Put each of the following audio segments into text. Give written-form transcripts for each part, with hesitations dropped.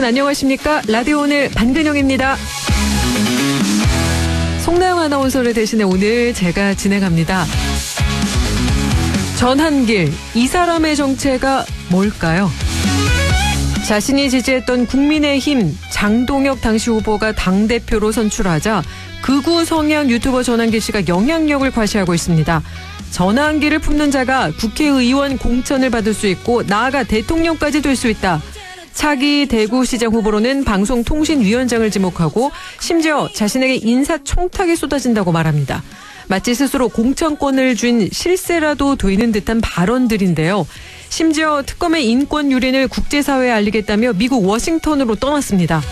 안녕하십니까? 라디오 오늘 반근영입니다. 송나영 아나운서를 대신해 오늘 제가 진행합니다. 전한길, 이 사람의 정체가 뭘까요? 자신이 지지했던 국민의힘 장동혁 당시 후보가 당대표로 선출하자 극우 성향 유튜버 전한길 씨가 영향력을 과시하고 있습니다. 전한길을 품는 자가 국회의원 공천을 받을 수 있고 나아가 대통령까지 될 수 있다. 차기 대구시장 후보로는 방송통신위원장을 지목하고 심지어 자신에게 인사청탁이 쏟아진다고 말합니다. 마치 스스로 공천권을 준 실세라도 되는 듯한 발언들인데요. 심지어 특검의 인권 유린을 국제사회에 알리겠다며 미국 워싱턴으로 떠났습니다.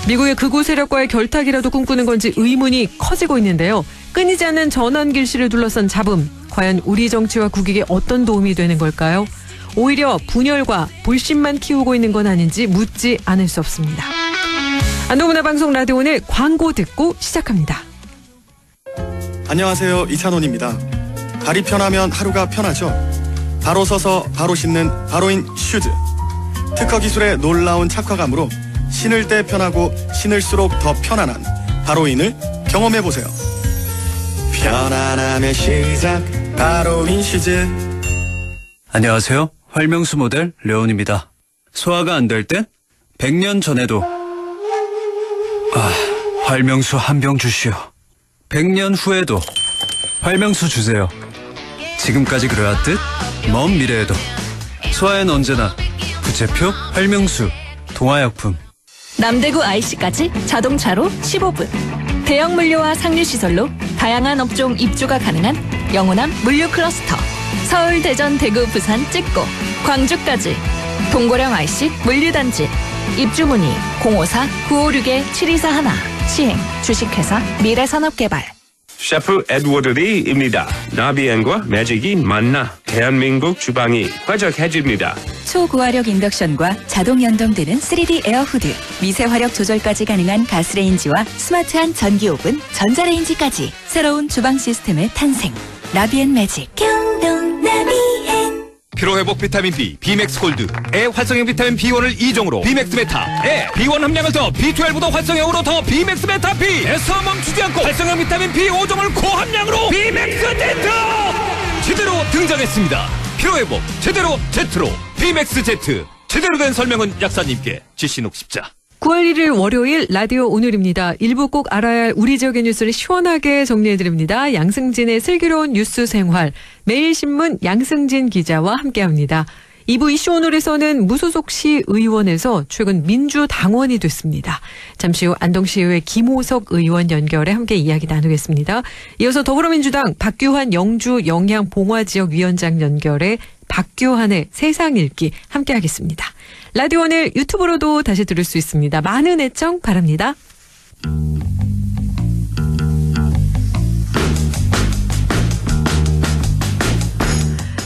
미국의 극우 세력과의 결탁이라도 꿈꾸는 건지 의문이 커지고 있는데요. 끊이지 않는 전한길 씨를 둘러싼 잡음, 과연 우리 정치와 국익에 어떤 도움이 되는 걸까요? 오히려 분열과 불신만 키우고 있는 건 아닌지 묻지 않을 수 없습니다. 안동문화방송 라디오 오늘 광고 듣고 시작합니다. 안녕하세요. 이찬원입니다. 발이 편하면 하루가 편하죠. 바로 서서 바로 신는 바로인 슈즈. 특허 기술의 놀라운 착화감으로 신을 때 편하고 신을수록 더 편안한 바로인을 경험해보세요. 편안함의 시작 바로인 슈즈. 안녕하세요. 활명수 모델 려온입니다. 소화가 안 될 땐 100년 전에도 활명수 한 병 주시오. 100년 후에도 활명수 주세요. 지금까지 그래왔듯 먼 미래에도 소화엔 언제나 부채표 활명수 동화약품. 남대구 IC까지 자동차로 15분. 대형 물류와 상류시설로 다양한 업종 입주가 가능한 영호남 물류클러스터. 서울, 대전, 대구, 부산 찍고 광주까지 동고령 IC 물류단지. 입주 문의 054-956-7241. 시행 주식회사 미래산업개발. 셰프 에드워드 리입니다. 나비엔과 매직이 만나 대한민국 주방이 화적해집니다. 초고화력 인덕션과 자동 연동되는 3D 에어후드, 미세 화력 조절까지 가능한 가스레인지와 스마트한 전기 오븐, 전자레인지까지 새로운 주방 시스템의 탄생. 나비엔 매직. 경동 나비엔. 피로회복 비타민 B, 비맥스 골드, 에 활성형 비타민 B1을 2종으로 비맥스 메타, 에 B1 함량을 더 B12도 활성형으로 더 비맥스 메타 B, 에서 멈추지 않고 활성형 비타민 B 5종을 고함량으로 비맥스 Z! 제대로 등장했습니다. 피로회복 제대로 Z로 비맥스 Z. 제대로 된 설명은 약사님께 지신욱 십자. 9월 1일 월요일 라디오 오늘입니다. 일부 꼭 알아야 할 우리 지역의 뉴스를 시원하게 정리해드립니다. 양승진의 슬기로운 뉴스 생활, 매일신문 양승진 기자와 함께합니다. 2부 이슈 오늘에서는 무소속 시의원에서 최근 민주당원이 됐습니다. 잠시 후 안동시의회 김호석 의원 연결해 함께 이야기 나누겠습니다. 이어서 더불어민주당 박규환 영주 영양 봉화지역위원장 연결해 박규환의 세상 읽기 함께하겠습니다. 라디오 오늘 유튜브로도 다시 들을 수 있습니다. 많은 애청 바랍니다.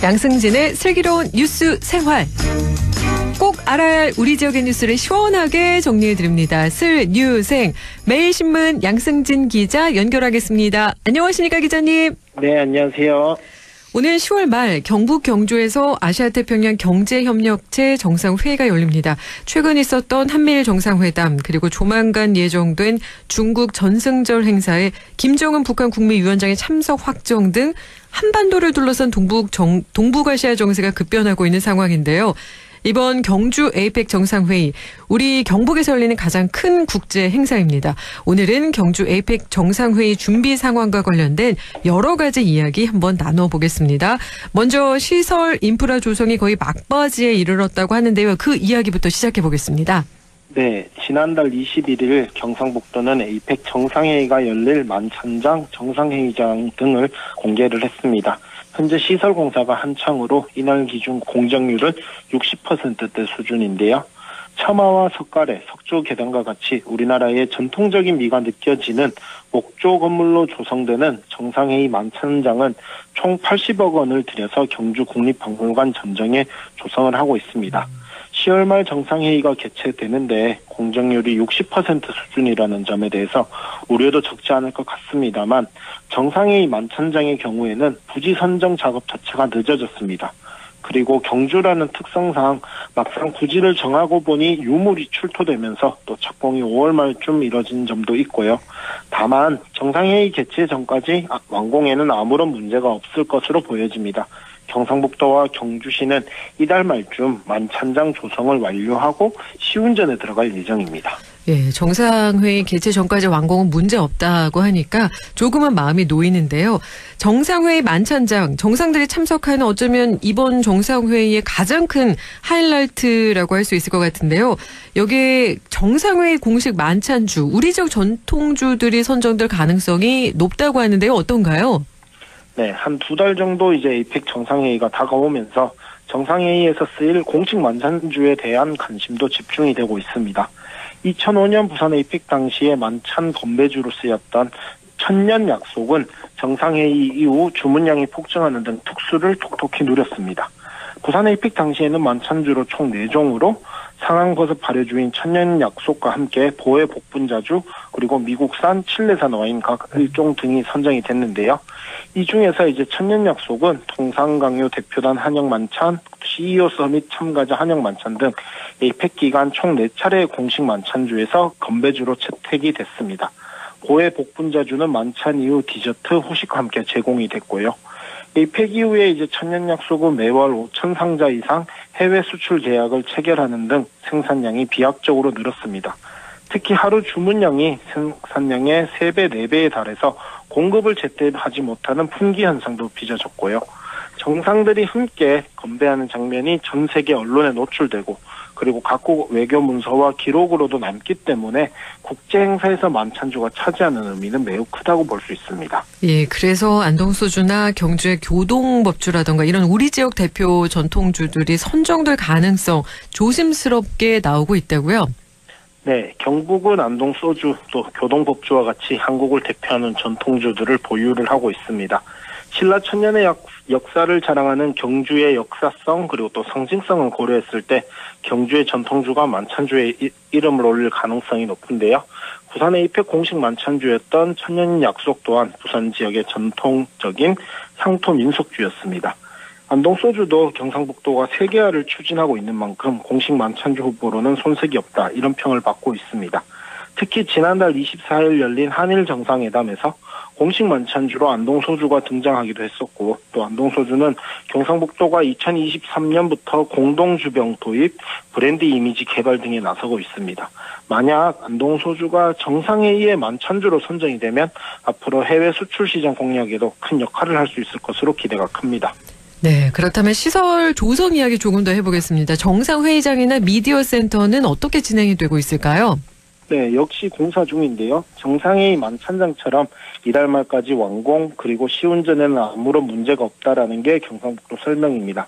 양승진의 슬기로운 뉴스 생활. 꼭 알아야 할 우리 지역의 뉴스를 시원하게 정리해드립니다. 슬뉴생 매일신문 양승진 기자 연결하겠습니다. 안녕하십니까 기자님. 네, 안녕하세요. 오늘 10월 말 경북 경주에서 아시아태평양 경제협력체 정상회의가 열립니다. 최근 있었던 한미일 정상회담 그리고 조만간 예정된 중국 전승절 행사에 김정은 북한 국무위원장의 참석 확정 등 한반도를 둘러싼 동북아시아 정세가 급변하고 있는 상황인데요. 이번 경주 에이펙 정상회의, 우리 경북에서 열리는 가장 큰 국제 행사입니다. 오늘은 경주 에이펙 정상회의 준비 상황과 관련된 여러 가지 이야기 한번 나눠보겠습니다. 먼저 시설 인프라 조성이 거의 막바지에 이르렀다고 하는데요. 그 이야기부터 시작해보겠습니다. 네, 지난달 21일 경상북도는 에이펙 정상회의가 열릴 만찬장, 정상회의장 등을 공개를 했습니다. 현재 시설 공사가 한창으로 이날 기준 공정률은 60%대 수준인데요. 처마와 석가래, 석조 계단과 같이 우리나라의 전통적인 미가 느껴지는 목조 건물로 조성되는 정상회의 만찬장은 총 80억 원을 들여서 경주 국립박물관 전정에 조성을 하고 있습니다. 10월 말 정상회의가 개최되는데 공정률이 60% 수준이라는 점에 대해서 우려도 적지 않을 것 같습니다만 정상회의 만찬장의 경우에는 부지 선정 작업 자체가 늦어졌습니다. 그리고 경주라는 특성상 막상 부지를 정하고 보니 유물이 출토되면서 또 착공이 5월 말쯤 이뤄진 점도 있고요. 다만 정상회의 개최 전까지 완공에는 아무런 문제가 없을 것으로 보여집니다. 경상북도와 경주시는 이달 말쯤 만찬장 조성을 완료하고 시운전에 들어갈 예정입니다. 예, 정상회의 개최 전까지 완공은 문제 없다고 하니까 조금은 마음이 놓이는데요. 정상회의 만찬장, 정상들이 참석하는 어쩌면 이번 정상회의의 가장 큰 하이라이트라고 할 수 있을 것 같은데요. 여기에 정상회의 공식 만찬주, 우리 지역 전통주들이 선정될 가능성이 높다고 하는데요. 어떤가요? 네, 한 2달 정도 이제 에이펙 정상회의가 다가오면서 정상회의에서 쓰일 공식 만찬주에 대한 관심도 집중이 되고 있습니다. 2005년 부산 에이펙 당시에 만찬 건배주로 쓰였던 천년 약속은 정상회의 이후 주문량이 폭증하는 등 특수를 톡톡히 누렸습니다. 부산 에이펙 당시에는 만찬주로 총 4종으로 상황버섯 발효주인 천년 약속과 함께 보혜 복분자주 그리고 미국산 칠레산 와인 각 1종 등이 선정이 됐는데요. 이 중에서 이제 천년 약속은 통상강요 대표단 한영만찬, CEO 서밋 참가자 한영만찬 등 에이펙 기간 총 4차례 공식 만찬주에서 건배주로 채택이 됐습니다. 보혜 복분자주는 만찬 이후 디저트, 후식과 함께 제공이 됐고요. 에이펙 이후에 이제 천년 약속은 매월 5천 상자 이상 해외 수출 계약을 체결하는 등 생산량이 비약적으로 늘었습니다. 특히 하루 주문량이 생산량의 3배, 4배에 달해서 공급을 제때 하지 못하는 품귀 현상도 빚어졌고요. 정상들이 함께 건배하는 장면이 전 세계 언론에 노출되고 그리고 각국 외교 문서와 기록으로도 남기 때문에 국제 행사에서 만찬주가 차지하는 의미는 매우 크다고 볼 수 있습니다. 예, 그래서 안동소주나 경주의 교동법주라던가 이런 우리 지역 대표 전통주들이 선정될 가능성 조심스럽게 나오고 있다고요? 네, 경북은 안동소주 또 교동법주와 같이 한국을 대표하는 전통주들을 보유를 하고 있습니다. 신라 천년의 역사를 자랑하는 경주의 역사성 그리고 또 상징성을 고려했을 때 경주의 전통주가 만찬주에 이름을 올릴 가능성이 높은데요. 부산 에이펙 공식 만찬주였던 천년 약속 또한 부산 지역의 전통적인 향토 민속주였습니다. 안동소주도 경상북도가 세계화를 추진하고 있는 만큼 공식 만찬주 후보로는 손색이 없다 이런 평을 받고 있습니다. 특히 지난달 24일 열린 한일 정상회담에서 공식 만찬주로 안동소주가 등장하기도 했었고 또 안동소주는 경상북도가 2023년부터 공동주병 도입, 브랜드 이미지 개발 등에 나서고 있습니다. 만약 안동소주가 정상회의의 만찬주로 선정이 되면 앞으로 해외 수출 시장 공략에도 큰 역할을 할 수 있을 것으로 기대가 큽니다. 네, 그렇다면 시설 조성 이야기 조금 더 해보겠습니다. 정상회의장이나 미디어 센터는 어떻게 진행이 되고 있을까요? 네, 역시 공사 중인데요. 정상회의 만찬장처럼 이달 말까지 완공 그리고 시운전에는 아무런 문제가 없다라는 게 경상북도 설명입니다.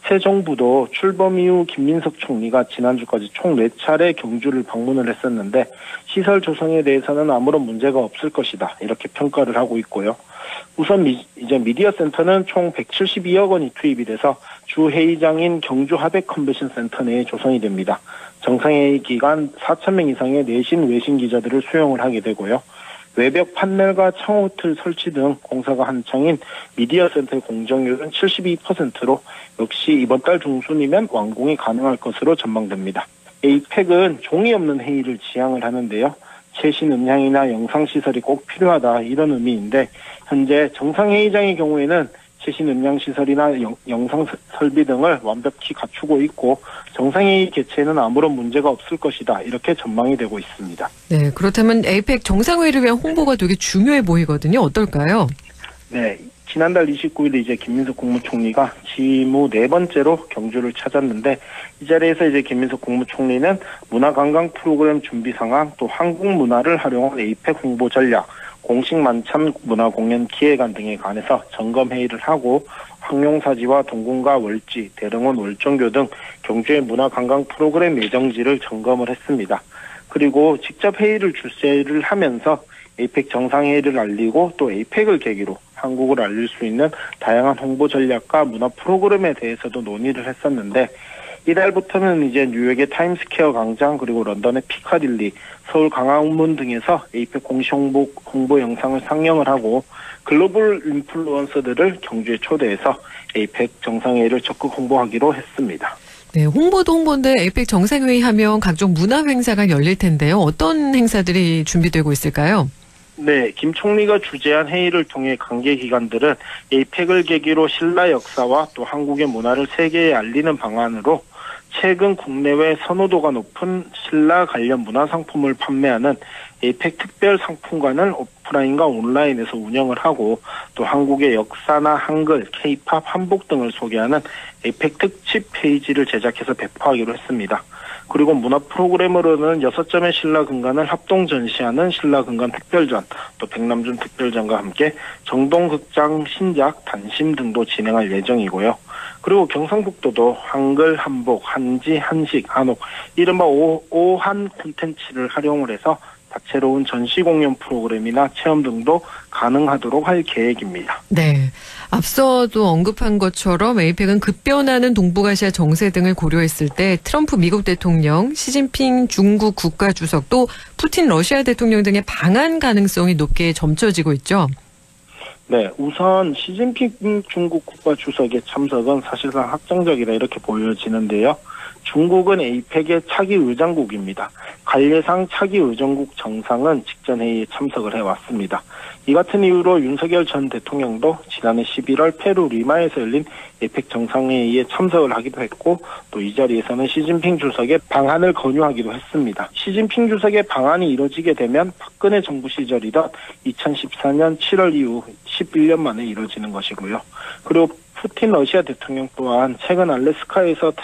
새 정부도 출범 이후 김민석 총리가 지난주까지 총 4차례 경주를 방문을 했었는데 시설 조성에 대해서는 아무런 문제가 없을 것이다 이렇게 평가를 하고 있고요. 우선 이제 미디어 센터는 총 172억 원이 투입이 돼서 주 회의장인 경주 하백 컨벤션 센터 내에 조성이 됩니다. 정상회의 기간 4,000명 이상의 내신 외신 기자들을 수용을 하게 되고요. 외벽 판넬과 창호 틀 설치 등 공사가 한창인 미디어 센터의 공정률은 72%로 역시 이번 달 중순이면 완공이 가능할 것으로 전망됩니다. 에이펙은 종이 없는 회의를 지향을 하는데요. 최신 음향이나 영상시설이 꼭 필요하다 이런 의미인데 현재 정상회의장의 경우에는 최신 음향시설이나 영상 설비 등을 완벽히 갖추고 있고 정상회의 개최에는 아무런 문제가 없을 것이다 이렇게 전망이 되고 있습니다. 네, 그렇다면 에이펙 정상회의를 위한 홍보가 되게 중요해 보이거든요. 어떨까요? 네, 지난달 29일 이제 김민석 국무총리가 지무 4번째로 경주를 찾았는데 이 자리에서 이제 김민석 국무총리는 문화관광 프로그램 준비 상황 또 한국 문화를 활용한 에이펙 홍보 전략 공식 만찬 문화공연 기획안 등에 관해서 점검회의를 하고 황룡사지와 동궁과 월지, 대릉원 월정교 등 경주의 문화관광 프로그램 예정지를 점검을 했습니다. 그리고 직접 회의를 주최를 하면서 에이펙 정상회의를 알리고 또 에이펙을 계기로 한국을 알릴 수 있는 다양한 홍보 전략과 문화 프로그램에 대해서도 논의를 했었는데 이달부터는 이제 뉴욕의 타임스퀘어 광장 그리고 런던의 피카딜리, 서울 광화문 등에서 에이펙 공식 홍보 영상을 상영을 하고 글로벌 인플루언서들을 경주에 초대해서 에이펙 정상회의를 적극 홍보하기로 했습니다. 네, 홍보도 홍보인데 에이펙 정상회의 하면 각종 문화 행사가 열릴 텐데요. 어떤 행사들이 준비되고 있을까요? 네, 김 총리가 주재한 회의를 통해 관계기관들은 에이펙을 계기로 신라 역사와 또 한국의 문화를 세계에 알리는 방안으로 최근 국내외 선호도가 높은 신라 관련 문화상품을 판매하는 에이펙 특별 상품관을 오프라인과 온라인에서 운영을 하고 또 한국의 역사나 한글, 케이팝, 한복 등을 소개하는 에이펙 특집 페이지를 제작해서 배포하기로 했습니다. 그리고 문화 프로그램으로는 6점의 신라 근간을 합동 전시하는 신라 근간 특별전, 또 백남준 특별전과 함께 정동극장 신작, 단심 등도 진행할 예정이고요. 그리고 경상북도도 한글, 한복, 한지, 한식, 한옥, 이른바 오한 콘텐츠를 활용을 해서 다채로운 전시 공연 프로그램이나 체험 등도 가능하도록 할 계획입니다. 네. 앞서도 언급한 것처럼 에이펙은 급변하는 동북아시아 정세 등을 고려했을 때 트럼프 미국 대통령, 시진핑 중국 국가주석, 또 푸틴 러시아 대통령 등의 방한 가능성이 높게 점쳐지고 있죠. 네, 우선 시진핑 중국 국가주석의 참석은 사실상 확정적이다 이렇게 보여지는데요. 중국은 에이펙의 차기 의장국입니다. 관례상 차기 의장국 정상은 직전 회의에 참석을 해왔습니다. 이 같은 이유로 윤석열 전 대통령도 지난해 11월 페루 리마에서 열린 에이펙 정상회의에 참석을 하기도 했고 또 이 자리에서는 시진핑 주석의 방한을 권유하기도 했습니다. 시진핑 주석의 방한이 이루어지게 되면 박근혜 정부 시절이던 2014년 7월 이후 11년 만에 이루어지는 것이고요. 그리고 푸틴 러시아 대통령 또한 최근 알래스카에서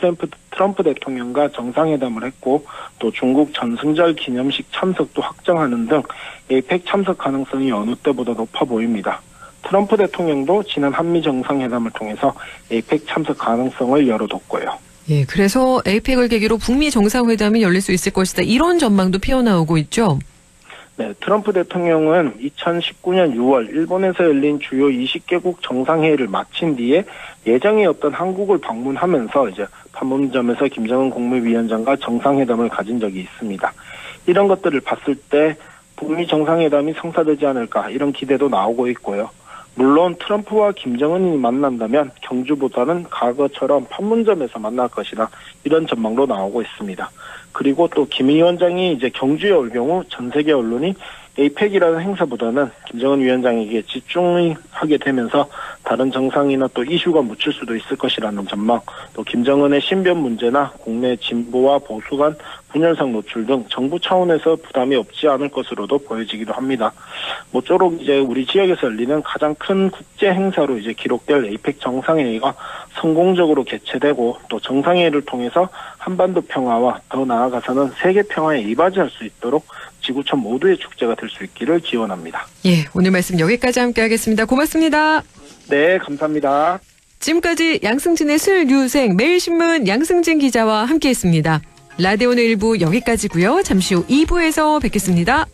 트럼프 대통령과 정상회담을 했고 또 중국 전승절 기념식 참석도 확정하는 등 에이펙 참석 가능성이 어느 때보다 높아 보입니다. 트럼프 대통령도 지난 한미 정상회담을 통해서 에이펙 참석 가능성을 열어뒀고요. 예, 그래서 에이펙을 계기로 북미 정상회담이 열릴 수 있을 것이다. 이런 전망도 피어나오고 있죠. 네, 트럼프 대통령은 2019년 6월 일본에서 열린 주요 20개국 정상회의를 마친 뒤에 예정에 없던 한국을 방문하면서 이제 판문점에서 김정은 국무위원장과 정상회담을 가진 적이 있습니다. 이런 것들을 봤을 때 북미 정상회담이 성사되지 않을까 이런 기대도 나오고 있고요. 물론 트럼프와 김정은이 만난다면 경주보다는 과거처럼 판문점에서 만날 것이다 이런 전망도 나오고 있습니다. 그리고 또 김 위원장이 이제 경주에 올 경우 전 세계 언론이 에이펙이라는 행사보다는 김정은 위원장에게 집중하게 되면서 다른 정상이나 또 이슈가 묻힐 수도 있을 것이라는 전망, 또 김정은의 신변 문제나 국내 진보와 보수 간 분열상 노출 등 정부 차원에서 부담이 없지 않을 것으로도 보여지기도 합니다. 모쪼록 이제 우리 지역에서 열리는 가장 큰 국제 행사로 이제 기록될 에이펙 정상회의가 성공적으로 개최되고 또 정상회의를 통해서 한반도 평화와 더 나아가서는 세계 평화에 이바지할 수 있도록 지구촌 모두의 축제가 될 수 있기를 기원합니다. 예, 오늘 말씀 여기까지 함께하겠습니다. 고맙습니다. 네, 감사합니다. 지금까지 양승진의 슬유생 매일신문 양승진 기자와 함께했습니다. 라디오는 1부 여기까지고요. 잠시 후 2부에서 뵙겠습니다.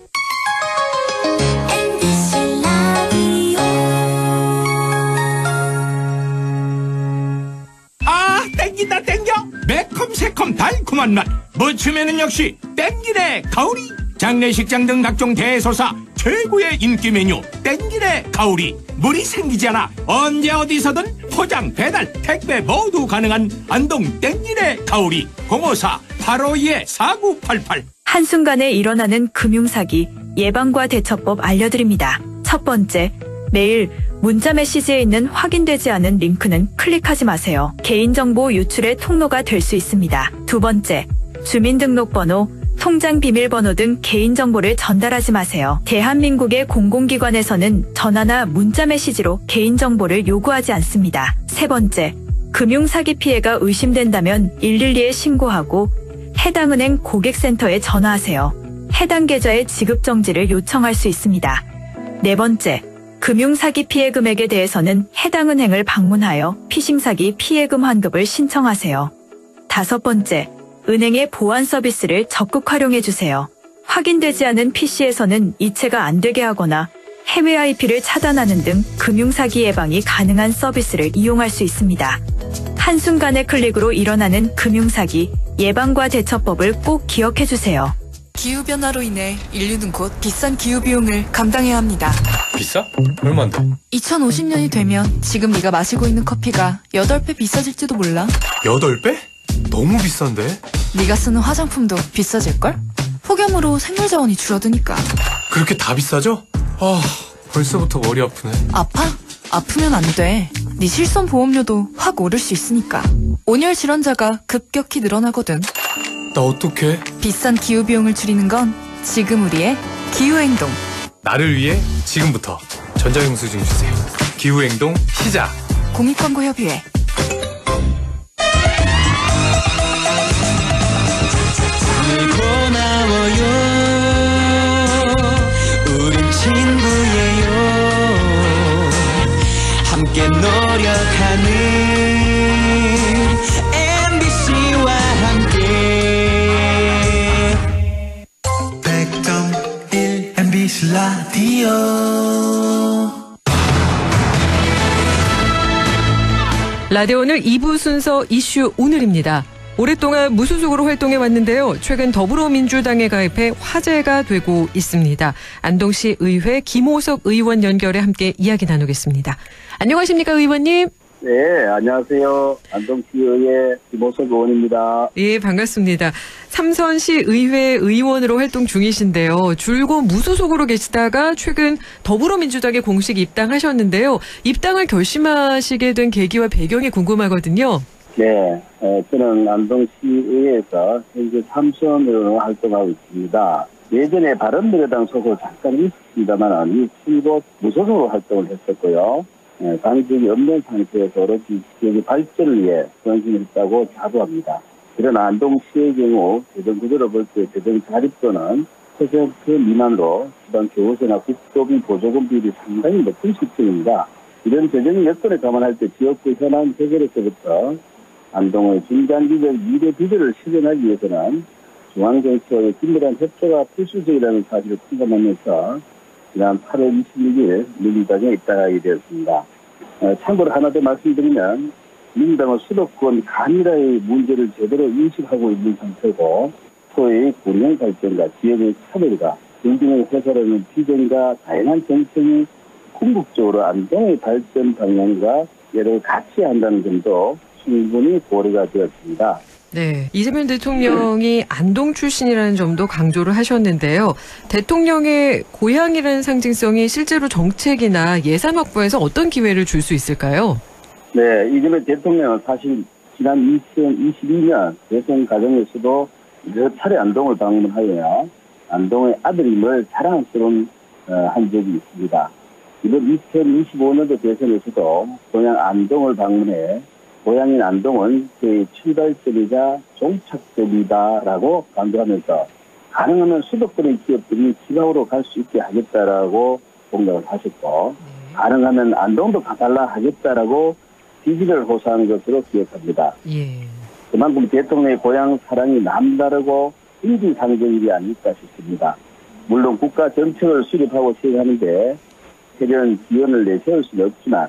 땡긴다 땡겨 매콤 새콤 달콤한 맛 무침에는 역시 땡기네 가오리 장례식장 등 각종 대소사 최고의 인기 메뉴 땡기네 가오리 물이 생기지 않아 언제 어디서든 포장 배달 택배 모두 가능한 안동 땡기네 가오리 054-852-4988 한순간에 일어나는 금융사기 예방과 대처법 알려드립니다. 첫 번째, 매일 문자 메시지에 있는 확인되지 않은 링크는 클릭하지 마세요. 개인정보 유출의 통로가 될 수 있습니다. 두 번째, 주민등록번호, 통장 비밀번호 등 개인정보를 전달하지 마세요. 대한민국의 공공기관에서는 전화나 문자 메시지로 개인정보를 요구하지 않습니다. 세 번째, 금융사기 피해가 의심된다면 112에 신고하고 해당 은행 고객센터에 전화하세요. 해당 계좌의 지급정지를 요청할 수 있습니다. 네 번째, 금융사기 피해 금액에 대해서는 해당 은행을 방문하여 피싱사기 피해금 환급을 신청하세요. 다섯 번째, 은행의 보안 서비스를 적극 활용해주세요. 확인되지 않은 PC에서는 이체가 안 되게 하거나 해외 IP를 차단하는 등 금융사기 예방이 가능한 서비스를 이용할 수 있습니다. 한순간의 클릭으로 일어나는 금융사기, 예방과 대처법을 꼭 기억해주세요. 기후변화로 인해 인류는 곧 비싼 기후비용을 감당해야 합니다. 비싸? 얼만데? 2050년이 되면 지금 네가 마시고 있는 커피가 8배 비싸질지도 몰라. 8배? 너무 비싼데? 네가 쓰는 화장품도 비싸질걸? 폭염으로 생물자원이 줄어드니까. 그렇게 다 비싸져? 아, 벌써부터 머리 아프네. 아파? 아프면 안 돼. 네 실손 보험료도 확 오를 수 있으니까. 온열 질환자가 급격히 늘어나거든. 나 어떡해? 비싼 기후비용을 줄이는 건 지금 우리의 기후행동. 나를 위해 지금부터 전자영수증 주세요. 기후행동 시작. 공익광고협의회. 고마워요. 우린 친구예요. 함께 노력하는 MBC와 함께 100.1 MBC 라디오. 라디오 오늘 2부 순서 이슈 오늘입니다. 오랫동안 무소속으로 활동해 왔는데요. 최근 더불어민주당에 가입해 화제가 되고 있습니다. 안동시 의회 김호석 의원 연결해 함께 이야기 나누겠습니다. 안녕하십니까, 의원님? 네, 안녕하세요. 안동시의회 김호석 의원입니다. 예, 반갑습니다. 삼선시 의회 의원으로 활동 중이신데요. 줄곧 무소속으로 계시다가 최근 더불어민주당에 공식 입당하셨는데요. 입당을 결심하시게 된 계기와 배경이 궁금하거든요. 네, 저는 안동시의회에서 현재 삼선으로 활동하고 있습니다. 예전에 바른미래당 소속으로 잠깐 있었습니다만 줄곧 무소속으로 활동을 했었고요. 당직이 없는 상태에서 오로지 지역의 발전을 위해 헌신을 했다고 자부합니다. 그러나 안동시의 경우 재정구조를 볼 때 재정 자립도는 10% 미만으로 지방교부세나 국도비 보조금 비율이 상당히 높은 수준입니다. 이런 재정 여건을 감안할 때 지역구 현안 해결에서부터 안동의 중장기적 미래 비전을 실현하기 위해서는 중앙정치와의 긴밀한 협조가 필수적이라는 사실을 통감하면서 지난 8월 26일 민주당에 입당하게 되었습니다. 참고로 하나 더 말씀드리면 민주당은 수도권 간이라의 문제를 제대로 인식하고 있는 상태고 소의 균형 발전과 지역의 차별과 등등을 해소하는 비전과 다양한 정책이 궁극적으로 안동의 발전 방향과 예를 같이 한다는 점도 충분히 고려가 되었습니다. 네, 이재명 대통령이 안동 출신이라는 점도 강조를 하셨는데요. 대통령의 고향이라는 상징성이 실제로 정책이나 예산 확보에서 어떤 기회를 줄 수 있을까요? 네, 이재명 대통령은 사실 지난 2022년 대선 과정에서도 여러 차례 안동을 방문하여 안동의 아들임을 자랑스러운 한 적이 있습니다. 이번 2025년도 대선에서도 고향 안동을 방문해 고향인 안동은 그의 출발점이자 종착점이다라고 강조하면서 가능하면 수도권의 기업들이 지방으로 갈 수 있게 하겠다라고 공약을 하셨고 가능하면 안동도 가달라 하겠다라고 지지를 호소하는 것으로 기억합니다. 예. 그만큼 대통령의 고향 사랑이 남다르고 인지상정이 아닐까 싶습니다. 물론 국가 정책을 수립하고 시행하는데 특별한 지원을 내세울 수는 없지만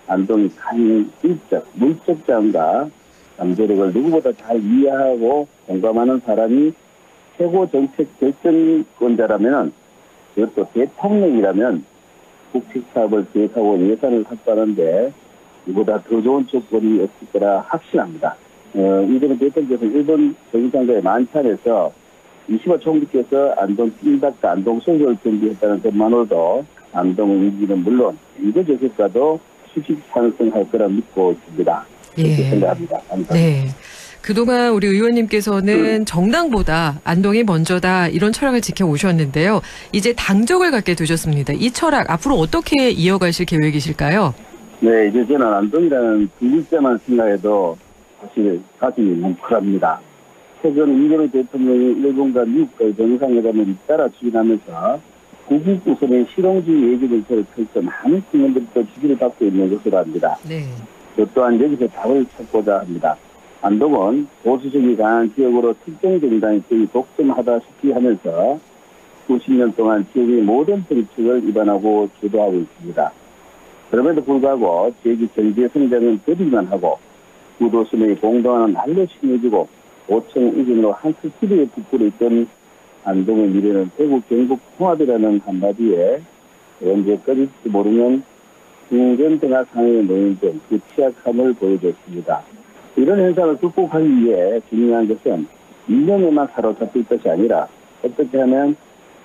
안동이 간 일적, 물적 자원과 잠재력을 누구보다 잘 이해하고 공감하는 사람이 최고 정책 결정권자라면 그것도 대통령이라면 국책사업을 계획하고 예산을 확보하는데 이보다 더 좋은 조건이 없을 거라 확신합니다. 이재명 대통령께서 일본 정상과의 만찬에서 20호 총리께서 안동 찐닭과 안동 소주를 준비했다는 것만으로도 안동의 인지는 물론 인재적 효과도 수직 상승할 거라 믿고 있습니다. 그렇게 생각합니다. 감사합니다. 네. 그동안 우리 의원님께서는 정당보다 안동이 먼저다 이런 철학을 지켜오셨는데요. 이제 당적을 갖게 되셨습니다. 이 철학 앞으로 어떻게 이어가실 계획이실까요? 네, 이제 저는 안동이라는 두 글자만 생각해도 사실 가슴이 뭉클합니다. 최근 이재명 대통령이 일본과 미국과의 정상회담을 잇따라 추진하면서 국익 우선의 실용주의 외교 정책을 펼쳐 많은 국민들도 지지를 받고 있는 것으로 압니다. 네. 저 또한 여기서 답을 찾고자 합니다. 안동은 보수적이 강한 지역으로 특정 정당이 거의 독점하다시피 하면서 수십 년 동안 지역의 모든 정책을 위반하고 주도하고 있습니다. 그럼에도 불구하고 지역의 경제 성장은 더디만 하고 구도심의 공동화는 날로 심해지고 5층 이전으로 한 스튜디오에 부풀어 있던 안동의 미래는 대구 경북 통합이라는 한마디에 언제 꺼질지 모르는 중전등화 상황에 놓인 등 그 취약함을 보여줬습니다. 이런 현상을 극복하기 위해 중요한 것은 인명에만 사로잡힐 것이 아니라 어떻게 하면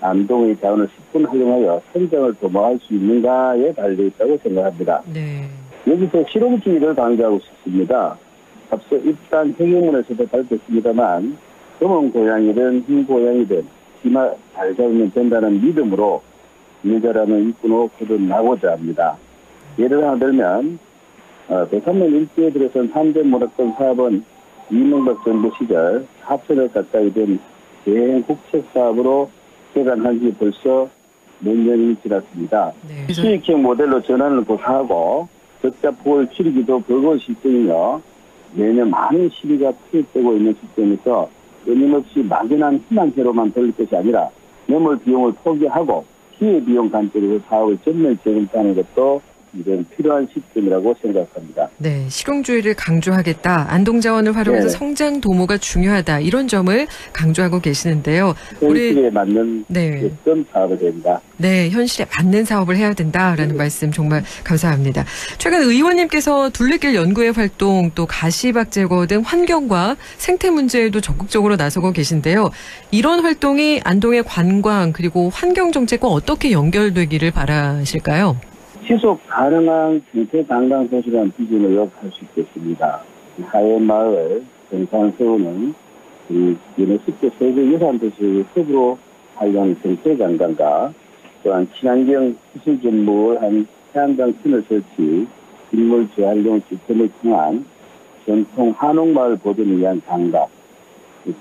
안동의 자원을 10분 활용하여 성장을 도모할 수 있는가에 달려있다고 생각합니다. 네. 여기서 실용주의를 강조하고 싶습니다. 앞서 일단 행영문에서도 밝혔습니다만 검은 고양이든 흰 고양이든 기마 잘 잡으면 된다는 믿음으로 유자라는 일꾼으로 거듭나고자 합니다. 예를 하나 들면 103년 일제에 들어선 3대 문학동 사업은 이명박 정부 시절 4천억 가까이 된 대행 국책 사업으로 개관한 지 벌써 몇 년이 지났습니다. 네. 수익형 모델로 전환을 고사하고 적자 폭을 줄이기도 버거운 시점이며 매년 많은 시비가 투입되고 있는 시점에서 끊임없이 막연한 희망회로만 돌릴 것이 아니라 매몰 비용을 포기하고 기회비용 관점에서 사업을 전면 재검토하는 것도 이런 필요한 시점이라고 생각합니다. 네, 실용주의를 강조하겠다. 안동 자원을 활용해서 네. 성장 도모가 중요하다. 이런 점을 강조하고 계시는데요. 현실에 맞는 네. 어떤 사업을 됩니다. 네, 현실에 맞는 사업을 해야 된다라는 말씀 정말 감사합니다. 최근 의원님께서 둘레길 연구회 활동 또 가시박 제거 등 환경과 생태 문제에도 적극적으로 나서고 계신데요. 이런 활동이 안동의 관광 그리고 환경 정책과 어떻게 연결되기를 바라실까요? 지속 가능한 생태 관광 도시라는 비전을 요약할 수 있겠습니다. 하회마을 정상 세우는 유네스코 세계 유산 도시의 흡으로 활용 생태 관광과 또한 친환경 기술 전무를 한 태양광 터널 설치, 인물 재활용 시스템을 통한 전통 한옥마을 보존을 위한 관광,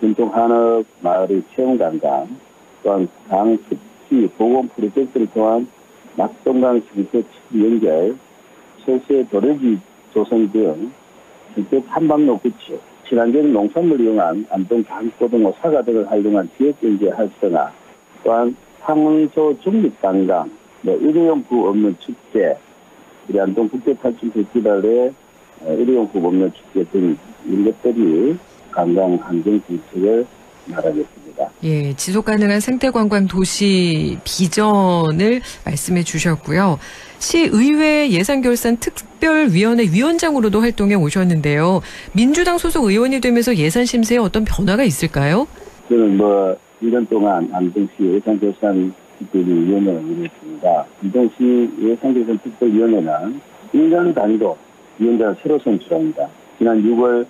전통 한옥마을의 체험 관광, 또한 강 습지 보건 프로젝트를 통한 낙동강 생태 연결, 설세 도래지 조성 등 생태 탐방로 구축, 친환경 농산물을 이용한 안동 강고등어 사과 등을 활용한 지역경제 활성화, 또한 상소 중립관광, 일회용품 없는 축제, 우리 안동 국제탄천 페스티벌의 일회용품 없는 축제 등 이런 것들이 관광 환경 정책을 말하겠습니다. 예, 지속가능한 생태관광 도시 비전을 말씀해 주셨고요. 시의회 예산결산 특별위원회 위원장으로도 활동해 오셨는데요. 민주당 소속 의원이 되면서 예산 심사에 어떤 변화가 있을까요? 저는 1년 동안 안동시 예산결산 특별위원회를 운영했습니다. 안동시 예산결산 특별위원회는 1년 단위로 위원장을 새로 선출합니다. 지난 6월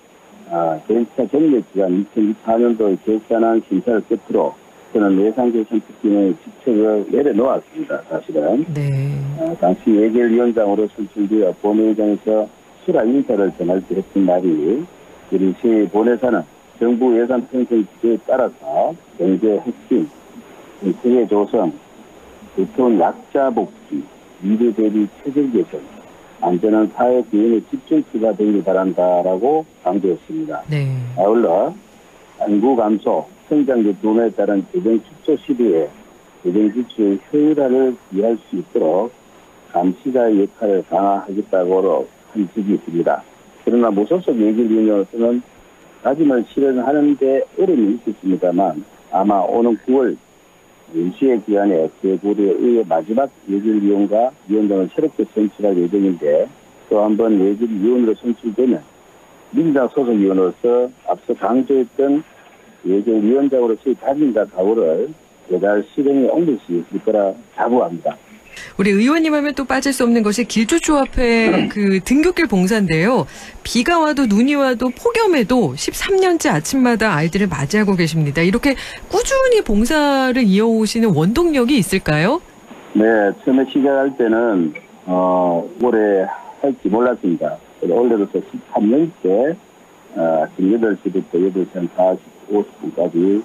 대행차 정례기간 2024년도 결산안 심사를 끝으로 저는 예산결산 특별위원회 직책을 내려놓았습니다. 사실은. 네. 당시 예결위원장으로 선출되어 본회의장에서 수라 인사를 전할 때 했던 말이 우리 시 본회사는 정부 예산 편성 기조에 따라서 경제 핵심, 세계 조성, 보통 약자 복지, 미래 대비 체질 개선, 안전한 사회 기운의 집중치가 되길 바란다라고 강조했습니다. 네. 아울러 인구 감소, 성장률 둔화에 따른 재정 축소 시대에 재정 지출의 효율화를 이해할 수 있도록 감시자의 역할을 강화하겠다고 한 적이 있습니다. 그러나 무소속 예결위원으로서는 다짐을 실현하는 데 어려움이 있겠습니다만 아마 오는 9월 임시회 기간에 제9대 마지막 예결위원과 위원장을 새롭게 선출할 예정인데 또 한 번 예결위원으로 선출되면 민주당 소속 위원으로서 앞서 강조했던 예결위원장으로서의 다짐과 각오를 배달 실행에 옮길 수 있을 거라 자부합니다. 우리 의원님 하면 또 빠질 수 없는 것이 길조조합회 그 등굣길 봉사인데요. 비가 와도 눈이 와도 폭염에도 13년째 아침마다 아이들을 맞이하고 계십니다. 이렇게 꾸준히 봉사를 이어오시는 원동력이 있을까요? 네, 처음에 시작할 때는 올해 할지 몰랐습니다. 올해로서 13년째 아침 8시부터 8시 한 40, 50분까지